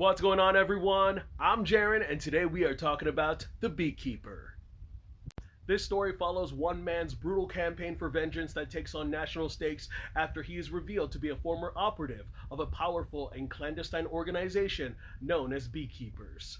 What's going on, everyone? I'm Jaren, and today we are talking about The Beekeeper. This story follows one man's brutal campaign for vengeance that takes on national stakes after he is revealed to be a former operative of a powerful and clandestine organization known as Beekeepers.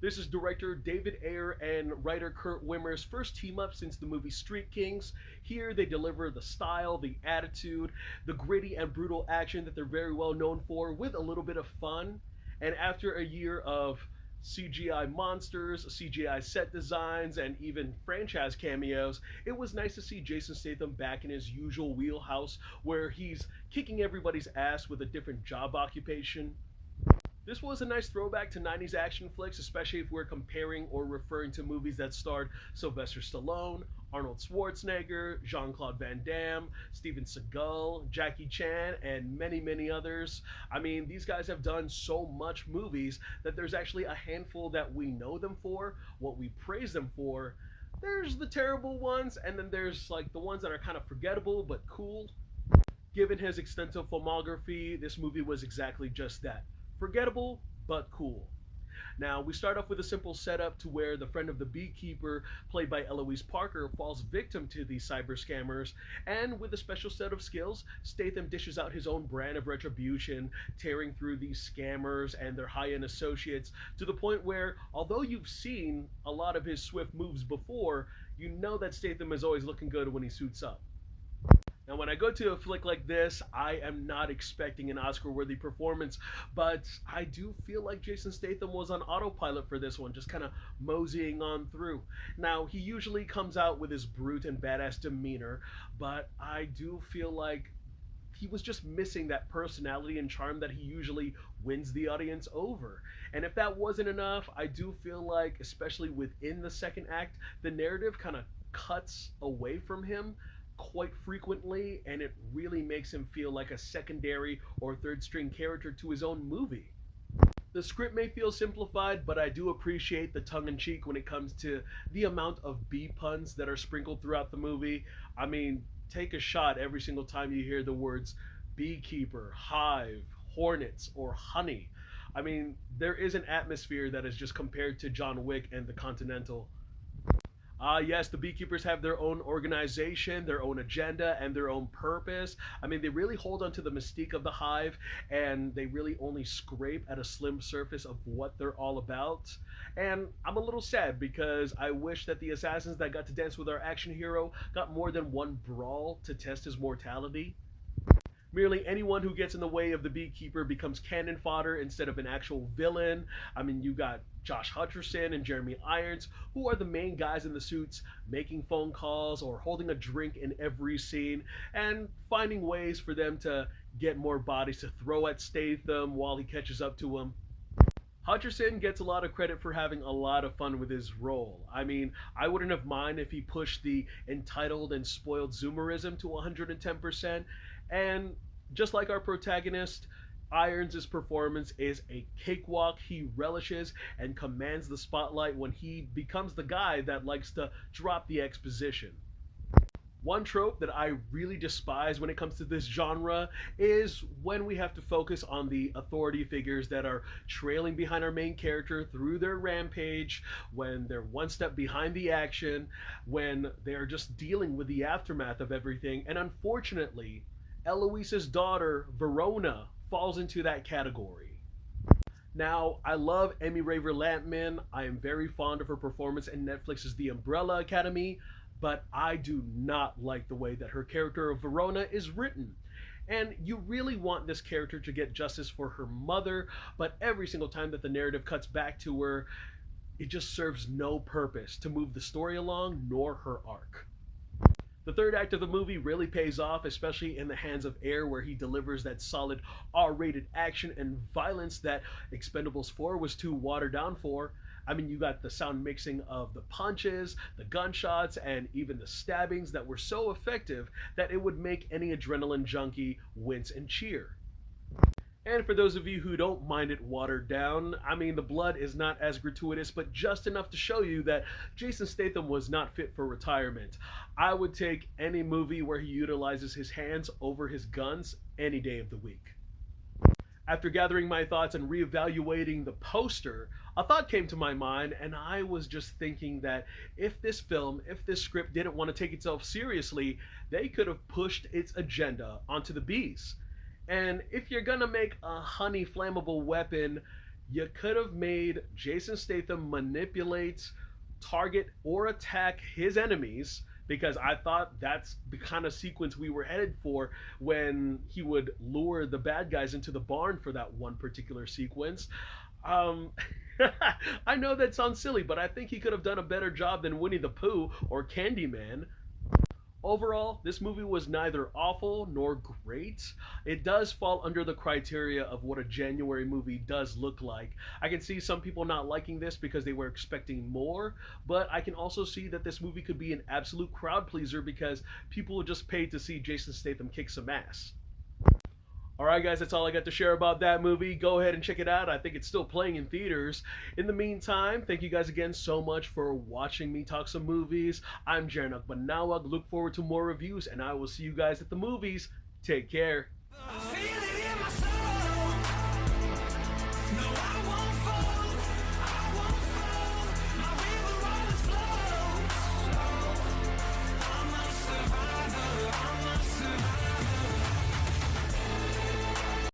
This is director David Ayer and writer Kurt Wimmer's first team up since the movie Street Kings. Here they deliver the style, the attitude, the gritty and brutal action that they're very well known for with a little bit of fun. And after a year of CGI monsters, CGI set designs, and even franchise cameos, it was nice to see Jason Statham back in his usual wheelhouse where he's kicking everybody's ass with a different job occupation. This was a nice throwback to 90s action flicks, especially if we're comparing or referring to movies that starred Sylvester Stallone, Arnold Schwarzenegger, Jean Claude Van Damme, Steven Seagal, Jackie Chan, and many, many others. I mean, these guys have done so much movies that there's actually a handful that we know them for, what we praise them for. There's the terrible ones, and then there's like the ones that are kind of forgettable but cool. Given his extensive filmography, this movie was exactly just that, forgettable but cool. Now, we start off with a simple setup to where the friend of the beekeeper, played by Eloise Parker, falls victim to these cyber scammers, and with a special set of skills, Statham dishes out his own brand of retribution, tearing through these scammers and their high end associates to the point where, although you've seen a lot of his swift moves before, you know that Statham is always looking good when he suits up. Now, when I go to a flick like this, I am not expecting an Oscar worthy performance, but I do feel like Jason Statham was on autopilot for this one, just kind of moseying on through. Now, he usually comes out with his brute and badass demeanor, but I do feel like he was just missing that personality and charm that he usually wins the audience over. And if that wasn't enough, I do feel like, especially within the second act, the narrative kind of cuts away from him quite frequently, and it really makes him feel like a secondary or third string character to his own movie. The script may feel simplified, but I do appreciate the tongue in cheek when it comes to the amount of bee puns that are sprinkled throughout the movie. I mean, take a shot every single time you hear the words beekeeper, hive, hornets, or honey. I mean, there is an atmosphere that is just compared to John Wick and the Continental. Yes, the beekeepers have their own organization, their own agenda, and their own purpose. I mean, they really hold on to the mystique of the hive, and they really only scrape at a slim surface of what they're all about. And I'm a little sad because I wish that the assassins that got to dance with our action hero got more than one brawl to test his mortality. Merely anyone who gets in the way of the beekeeper becomes cannon fodder instead of an actual villain. I mean, you got Josh Hutcherson and Jeremy Irons, who are the main guys in the suits, making phone calls or holding a drink in every scene, and finding ways for them to get more bodies to throw at Statham while he catches up to him. Hutcherson gets a lot of credit for having a lot of fun with his role. I mean, I wouldn't have mind if he pushed the entitled and spoiled Zoomerism to 110%. And just like our protagonist, Irons' performance is a cakewalk. He relishes and commands the spotlight when he becomes the guy that likes to drop the exposition. One trope that I really despise when it comes to this genre is when we have to focus on the authority figures that are trailing behind our main character through their rampage, when they're one step behind the action, when they're just dealing with the aftermath of everything. And unfortunately, Eloise's daughter, Verona, falls into that category. Now, I love Emmy Raver Lampman. I am very fond of her performance in Netflix's The Umbrella Academy, but I do not like the way that her character of Verona is written. And you really want this character to get justice for her mother, but every single time that the narrative cuts back to her, it just serves no purpose to move the story along nor her arc. The third act of the movie really pays off, especially in the hands of Air, where he delivers that solid R-rated action and violence that Expendables 4 was too watered down for. I mean, you got the sound mixing of the punches, the gunshots, and even the stabbings that were so effective that it would make any adrenaline junkie wince and cheer. And for those of you who don't mind it watered down, I mean, the blood is not as gratuitous, but just enough to show you that Jason Statham was not fit for retirement. I would take any movie where he utilizes his hands over his guns any day of the week. After gathering my thoughts and reevaluating the poster, a thought came to my mind, and I was just thinking that if this script didn't want to take itself seriously, they could have pushed its agenda onto the bees. And if you're gonna make a honey flammable weapon, you could have made Jason Statham manipulate, target, or attack his enemies, because I thought that's the kind of sequence we were headed for when he would lure the bad guys into the barn for that one particular sequence. Um, I know that sounds silly, but I think he could have done a better job than Winnie the Pooh or Candyman. Overall, this movie was neither awful nor great. It does fall under the criteria of what a January movie does look like. I can see some people not liking this because they were expecting more, but I can also see that this movie could be an absolute crowd pleaser because people just paid to see Jason Statham kick some ass. Alright, guys, that's all I got to share about that movie. Go ahead and check it out. I think it's still playing in theaters. In the meantime, thank you guys again so much for watching me talk some movies. I'm Jaren Banawag. Look forward to more reviews, and I will see you guys at the movies. Take care.